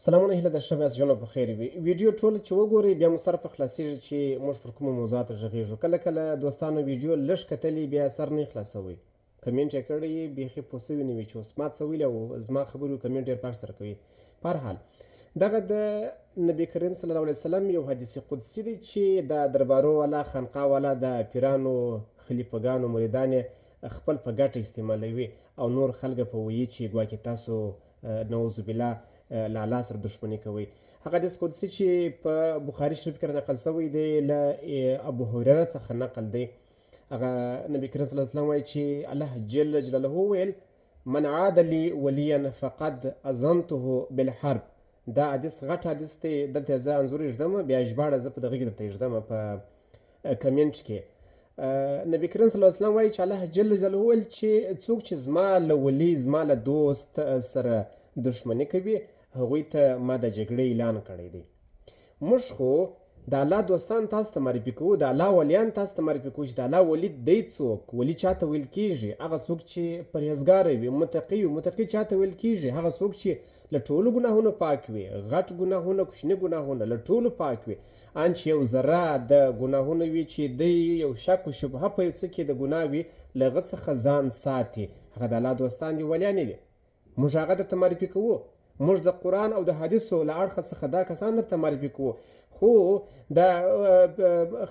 سلامونه هیله در شب از ژوند په خیر وي ویډیو ټول چې وګورئ بیا مو سر په خلاصیږي چې موږ پر کومو موضوعاتو غږیږو کله کله دوستانو ویډیو لږ کتلی بیا سر نه خلاصوي کمنټ یې کړی بیخي پوه سوي نه وي چې اوس ما څه ویلي او زما خبرو کمنټ ډېر پاک سره کوي په هر حال دغه د نبی کریم صلی الله علیه وسلم یو حدیث قدسي دی چې د دربارو والا خانقاه والا د پیرانو خلیفګانو مریدان خپل په ګټه استعمالوي او نور خلک په وایي چې ګواکې تاسو نعوذ بالله له الله سره دښمني کوي هغه حدیث قدسي چې په بخاري شریف کې نقل شوی دی له ابو هريره څخه نقل دی هغه نبی کریم صلی الله علیه وسلم وایي چې الله جل جلاله ویل من عاد لي وليا فقد اذنته بالحرب دا حدیث غټ حدیث دی دلته زه انځور ایږدم بیا ژباړه زه په دغه کې درته ایږدم په کمنټ کې نبی کریم صلی الله علیه وسلم وایي چې الله جل جلاله ویل چې څوک چې زما له ولي زما له دوست سره دښمني کوي هغوی ته ما د جګړې اعلان کړی دی موږ خو د الله دوستان تاسو ته معرفي کوو د الله ولیان تاسو ته معرفي کوو چې د الله ولی دی څوک ولی چاته ویل کیږي هغه څوک چې پرهیزګاره وي متقي وي متقي چاته ویل کیږي هغه څوک چې له ټولو ګناهونو پاک وي غټ ګناهونه کوچني ګناهونه له ټولو پاک وي ان چې یو ذره د ګناهونو وي چې دی یو شک و شبهه په یو څه کې د ګناه وي له هغه څخه ځان ساتي هغه د الله دوستان دي ولیان دي موږ هغه درته معرفي کوو موږ د قرآن او د حدیثو له اړخه څخه دا کسان درته معرفي کوو خو د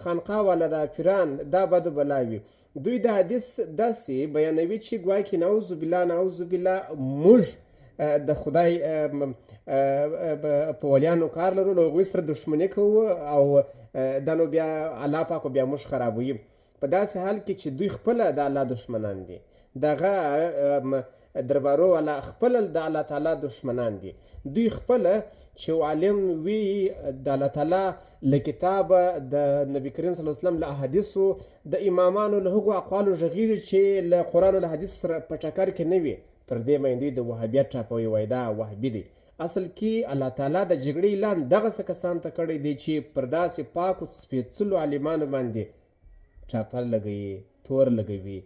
خانقاه والا د پیران دا بد بلا وي دوی د حدیث داسې بیانوي چې ګویا کې نعوذ بالله موږ د خدای په ولیانو کار لرو له هغوی سره دښمني کوو او دا نو بیا الله پاک بیا موږ خرابوي په داسې حال کې چې دوی خپله د الله دښمنان دي دغه دربارو والا خپل د الله تعالی دشمنان دي دوی خپل چې عالم وی د الله تعالی له کتاب د نبی کریم صلی الله علیه وسلم له احادیثو د امامانو له هغو اقوالو غږیږي چې له قرآن او له حدیث سره په ټکر کې نه وي پر دې باندې د وهابیت ټاپوي وای دا وهابي دی اصل کې الله تعالی د جګړې اعلان دغسې کسان ته کړی دی چې پر داسې پاکو سپېڅلو عالمانو باندې ټاپل لګوي تور لګوي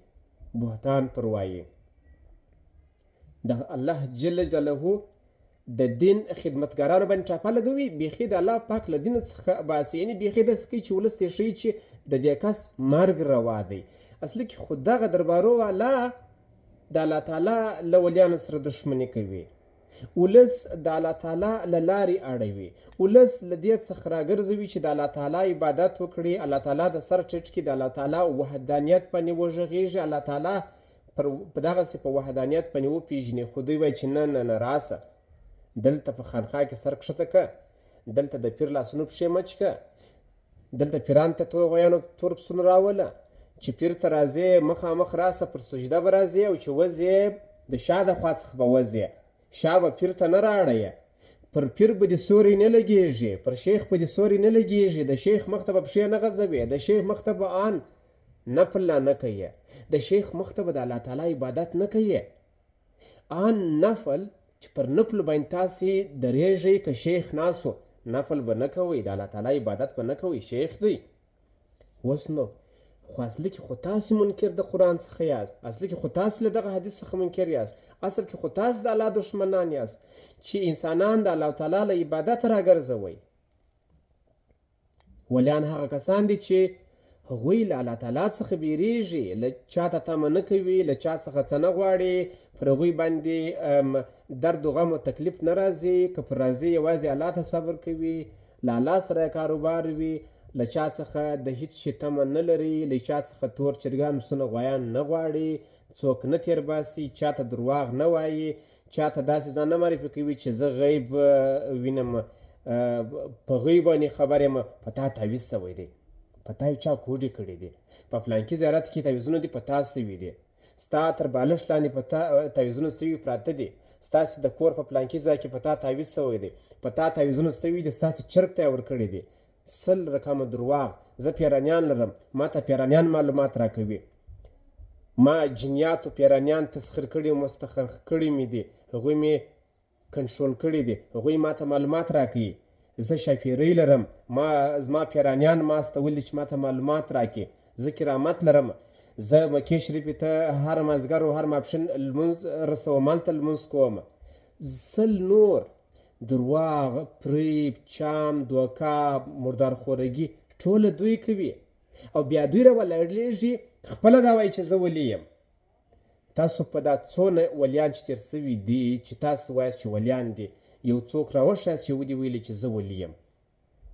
بهتان پر وایي د الله جل جلاله د دین خدمتګارانو باندې ټاپه لګوي بیخي د الله پاک له دین څخه باسي یعنې بیخي داسې کوي چې ولس ته یې ښیي چې د دې کس مرګ روا دی اصلي کې خو دغه دربارو والا د الله تعالی له ولیانو سره دښمني کوي ولس د الله تعالی له لارې اړوي ولس له دې څخه راګرځوي چې د الله تعالی عبادت وکړي الله تعالی د سر ټیټ کړي د الله تعالی وحدانیت باندې وغږېږي الله تعالی په دغسې په وحدانیت باندې وپېژني خو دوی وایي چې نه راسه دلته په خانقاه کې سر کښته که دلته د پیر لاسونو پښې مچ که دلته پیران ته غویانو تور پسونه راوله چې پیر ته راځې مخامخ راسه پر سجده به راځې او چې وځې د شا د خوا څخه به وځې شا به پیر ته نه راړیې پر پیر به دې سوری نه لګېږي پر شیخ به دې سوری نه لګېږي د شیخ مخ ته به پښې نه غځوې د شیخ مخ ته به آن نفل نه کوي د شیخ مخ ته به د الله تعالی عبادت نه کوي آن نفل چې پر نفل باندې تاسې درېږئ که شیخ ناسو نفل به نه کوئ د الله تعالی عبادت به نه کوئ شیخ دی اوس نو خو اصلي کې خو تاسې منکر د قرآن څخه یاست اصلي کې خو تاسې له دغه حدیث څخه منکر یاست اصل کې خو تاسې د الله دښمنان یاست چې انسانان د الله تعالی له عبادت راګرځوئ ولیان هغه کسان دي چې هغوی له الله تعالی څخه بیریږي له چاته تمه نه کوي له چا څخه څه نه غواړي پر هغوی باندې درد و غم و تکلیف نه راځي که پر راځي یوازې الله ته صبر کوي له الله سره کاروبار وي له چا څخه د هیڅ شي تمه نه لري له چا څخه تور چرګان پسونه غویان نه غواړي څوک نه تیر باسي چاته درواغ نه وایي چاته داسې ځان نه معرفي کوي چې زه غیب وینم په غیب باندې خبر یم په تا تعویض شوی دی په تا یو چا کوډې کړي دي په فلانکي زیارت کې تعویضونه دي په تا سوي دي ستا تر بالښت لاندې په تا تعویضونه سوي پراته دي ستاسې د کور په فلانکي ځای کې په تا تعویض سوی دی په تا تعویضونه سوي دي ستاسې چرګ ته یې ورکړي دي 100 رقمه درواغ زه پیرانیان لرم ما ته پیرانیان معلومات راکوي ما جنیاتو پیرانیان تسخیر کړي او مستخر کړي مې دي هغوی مې کنټرول کړي دي هغوی ما ته معلومات راکوي زه شاپیرۍ لرم زما پیرانیان ما استولي چې ما ته معلومات راکړي زه کرامت لرم زه مکې شریفې ته هر مازدیګر او هر ماپښین لمونځ رسوم هلته لمونځ کوم 100 نور درواغ، فریب، چام، دوکه، مردارخورګي ټوله دوی کوي او بیا دوی راولاړېږي خپله دا وایي چې زه ولي یم. تاسو په دا څونه ولیان چې تېر سوي دي چې تاسو وایاست چې ولیان دي، یو څوک راوښیاست چې ودې ویلي چې زه ولي یم.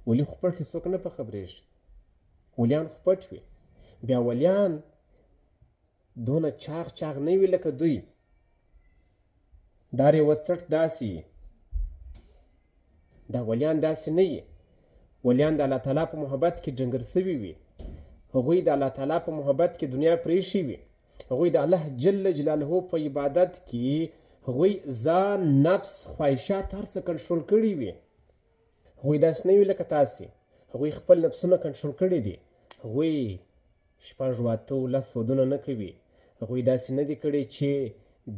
ولي خو پټ څوک نه په خبرېږي، ولیان خو پټ وي. بیا ولیان دونه چاغ چاغ نه وي لکه دوی. دا ریوڅټ داسې یي، دا ولیان داسې نه یي. ولیان د الله تعالی په محبت کې ډنګر سوي وي. هغوی د الله تعالی په محبت کې دنیا پرېښي وي. هغوی د الله جل جلاله په عبادت کې هغوی ځان، نفس، خواهشات هر څه کنټرول کړي وي. هغوی داسې نه وي لکه تاسې. هغوی خپل نفسونه کنټرول کړي دي. هغوی 6 8 10 ودونه نه کوي. هغوی داسې نه دي کړي چې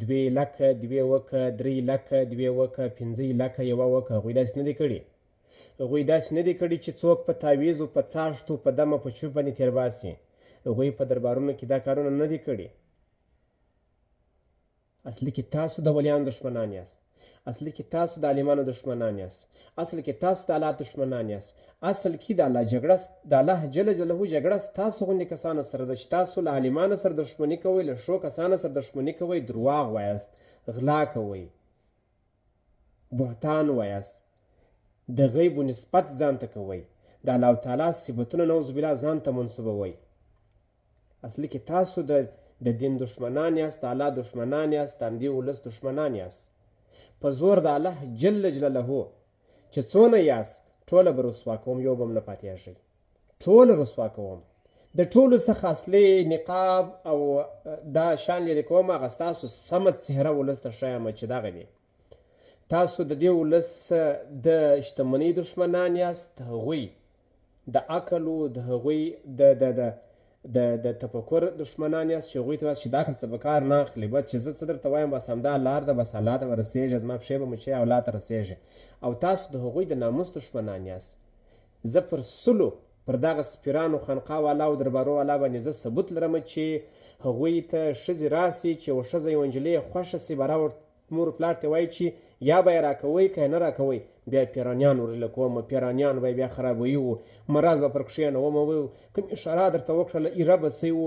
2 لکه 2 وکه 3 لکه 2 وکه 5 لکه 1 وکه. هغوی داسې نه دي کړي. هغوی داسې نه دي کړي چې څوک په تعویزو، په څاښتو، په دمه، په چوب باندې تېر باسي. هغوی په دربارونو کې دا کارونه نه دي کړي. اصلي کې تاسو د ولیانو دشمنان یاست. اصل کې تاسو د عالمانو دشمنان یاست. اصل کې تاسو د الله دشمنان یاست. اصل کې د الله جګړه، د الله جل جلاله جګړه تاسو غوندې کسانو سره ده چې تاسو له عالمانو سره دښمني کوئ، له ښو کسانو سره دښمني کوئ، درواغ وایاست، غلا کوئ، بهتان وایاست، د غیبو نسبت ځان ته کوئ، د الله تعالی صفتونه نعوذ بالله ځان ته منسوبوئ. اصل کې تاسو د دین دشمنان یاست، د الله دشمنان یاست، د همدې ولس دشمنان یاست. په زور د الله جل جلاله چې څونه یاست ټوله به رسوا کوم، یو به م نه پاتېږئ. ټوله رسوا کوم. د ټولو څخه اصلي نقاب او دا شان لرې کوم، هغه ستاسو سمت څهره ولس ته ښیم چې دغه دی. تاسو د دې ولس د شتمنۍ دشمنان یاست، د هغوی د عقلو، د هغوی د تفکر دشمنان یاست چې هغوی ته وایاست چې د عقل څه به کار نه اخلي. بس چې زه څه درته وایم بس همدا لار ده، بس الله ته به رسېږي، زما پښې به مچوي او الله ته رسېږي. او تاسو د هغوی د ناموس دشمنان یاست. زه پر سلو پر دغه سپیرانو، خانقاه والا او دربارو والا باندې زه ثبوت لرم چې هغوی ته ښځې راسي چې یوه ښځه یوه نجلۍ یې خوښه سي، به راوړ مور پلار ته وایي چې یا به یې راکوئ که یې نه راکوئ، بیا پیرانیان ورله کوم، پیرانیان به یې بیا خرابوي و، مرض به پر کښېنوم و، کوم اشاره درته وکړله ایره به سی و،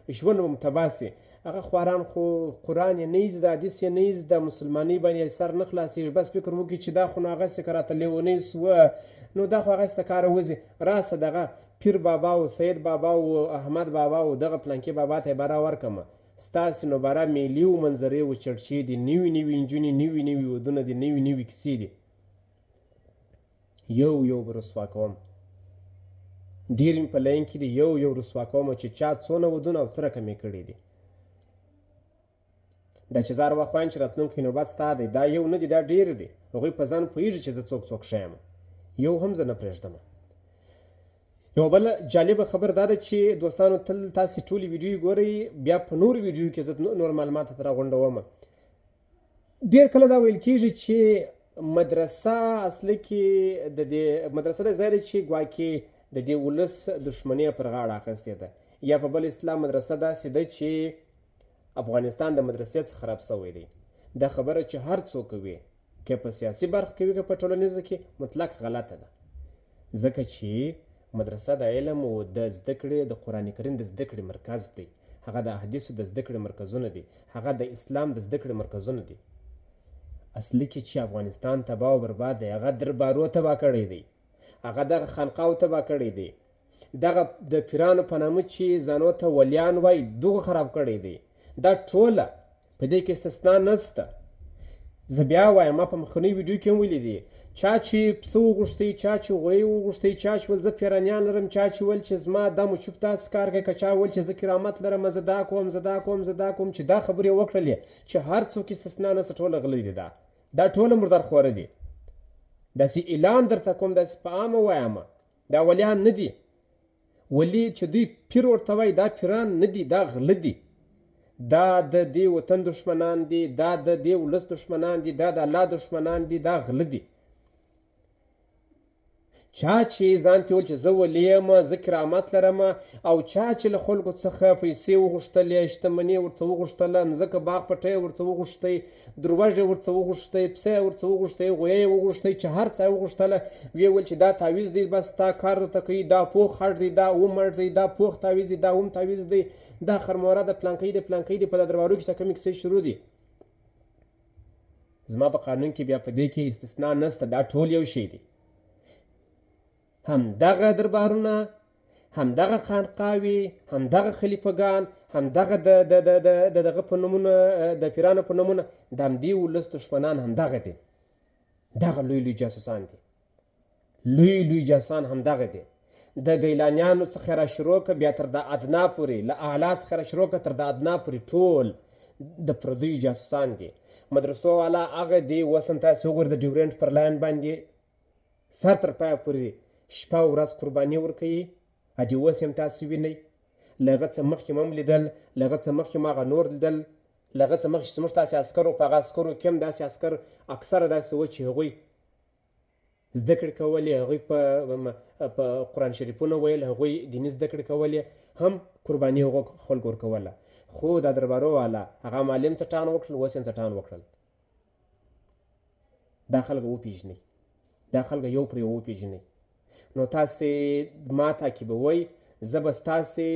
ژوند به م تباه سي. هغه خواران خو قرآن یې نه یې زده، حدیث یې نه یې زده، مسلمانۍ باندې سر نه خلاصېږي. بس فکر وکړي چې دا خو نو هغسې که راته لیونۍ سوه نو دا خو هغسې ته کاره وځي. راسه دغه پیر بابا و، سید بابا و، احمد بابا و، دغه پلانکي بابا ته یې به راورکړمه. ستاسې نو باره میلې و، منظرې و، چړچې دي، نوي نوي نجونې، نوي نوي ودونه دي، نوي نوي کیسې دي. یو یو به رسوا کوم. ډېر مې په لاین کې دي، یو یو رسوا کوم چې چا څونه ودونه او څه رقم یې کړي دي. دا چې زار واخواین چې راتلونکی نوبت ستا دی، دا یو نه دی، دا ډېر دی. هغوی په ځان پوهېږي چې زه څوک ښیم. یو هم زه نه پرېږدم. یو بل جالبه خبر دا ده چې دوستانو تل تاسې ټولې ویډیوې ګورئ، بیا په نورو ویډیو کې زه نور معلومات درته راغونډوم. ډېر کله دا ویل کېږي چې مدرسه اصلي کې د دې مدرسه د ځای دی چې ګواکې د دې ولس دښمني پر غاړه اخیستې ده. یا په بل اصطلاح مدرسه داسې ده چې افغانستان د مدرسې څخه خراب شوی دی. دا خبره چې هر څوک کوي، که په سیاسي برخه کې وي که په ټولنیزه کې، مطلق غلطه ده. ځکه چې مدرسه د علم او د زده کړې د قرآن کریم د زده کړې مرکز دی. هغه د احادیثو د زده کړې مرکزونه دي. هغه د اسلام د زده کړې مرکزونه دي. اصلي کې چې افغانستان تباه او برباد دی، هغه دربارو تباه کړی دی، هغه دغه خانقاو تباه کړی دی، دغه د پیرانو په نامه چې ځانو ته ولیان وایي دغه خراب کړی دی. دا ټوله په دې کې استثنا نشته. زه بیا وایم، ما په مخکنۍ ویډیو کې هم ویلي دي، چا چې پسه وغوښتی، چا چې غوی وغوښتی، چا چې ویل زه پیرانیان لرم، چا چې ویل چې زما دا مچوب تاسې کار کوي، که چا ویل چې زه کرامت لرم، زه دا کوم، زه دا کوم، زه دا کوم، چې دا خبرې وکړلې چې هر څوک استثنا نشته، ټوله غلی دي. دا ټوله مردارخواره دي. داسې اعلان درته کوم، داسې په عامه وایم، دا ولیان نه دي. ولي چې دوی پیر ورته وایي، دا پیران نه دي، دا غله دي. دا د دې وطن دشمنان دي، دا د دې ولس دشمنان دي، دا د الله دشمنان دي، دا غله دي. چا چې ځان ته ویل چې زه ولي یم، زه کرامت لرم، او چا چې له خلکو څخه پیسې وغوښتلې، شتمني ورڅه وغوښتله، مځکه باغ پټی ورڅه وغوښتی، دروژې ورڅه وغوښتی، پسه یې ورڅه وغوښتی، غویه یې وغوښتی، چې هر څه یې وغوښتله. ویې ویل چې دا تعویض دی، بس دا کار درته کوي، دا پوخ خټ دی، دا مړ دی، دا پوخ تعویض دی، دا تعویض دی، دا خرموره د پلانکۍ د پلانکۍ دی. په دربارو کې کومې کیسې شروع دي. زما په قانون کې بیا په دې کې استثنا نشته، دا ټول یو شی دی. همدغه دربارونه، همدغه خانقاوې، همدغه خلیفګان، همدغه دغه په نومونه، د پیرانو په نومونه، د همدې ولس دښمنان همدغه دي. دغه لوی لوی جاسوسان دي، لوی لوی جاسوسان همدغه دي. د ګیلانیانو څخه را شروع که بیا تر د ادنا پورې، له اعلی څخه را شروع که تر د ادنا پورې، ټول د پردیو جاسوسان دي. مدرسو والا هغه دی، اوس هم تاسې وګورئ د ډیورنډ پر لاین باندې سر تر پایه پورې شپه او ورځ قرباني ورکوي. ادي اوس هم تاسې وینئ. له هغه څه مخکې مو هم لیدل، له هغه څه مخکې مو هغه نور لیدل، له هغه څه مخکې چې زموږ تاسې عسکر وو، په هغه عسکرو کې هم داسې عسکر اکثره داسې وو چې هغوی زده کړې کولې، هغوی په قرآن شریفونه ویل، هغوی دیني زده کړې کولې، هم قرباني هغو خلکو ورکوله. خو دا دربارو والا هغه معلم څټان وکړل، اوس یې څټان وکړل. دا خلک وپېژنئ، دا خلک یو پر یو وپېژنئ. نو تاسې ما تعقیبوئ، زه به ستاسې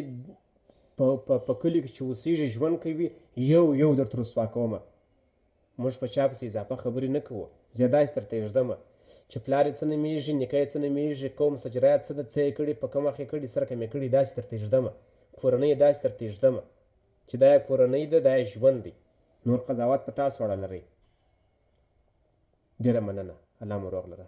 په کلیو کې چې اوسېږي، ژوند کوي، یو یو درته رسوا کومه. موږ په چا پسې اضافه خبرې نه کوو. زه دا داسې درته ږدمه چې پلار یې څه نومېږي، نیکه یې څه نومېږي، قوم سجرایه څه ده، څه یې کړي، په کوم وخت یې کړي، سره کوم یې کړي، داسې درته ږدمه. کورنۍ یې داسې درته ږدمه چې دا یې کورنۍ ده، دا یې ژوند دی. نور قضاوت په تاسو اړه لرئ. ډېره مننه. الله مو روغ لره.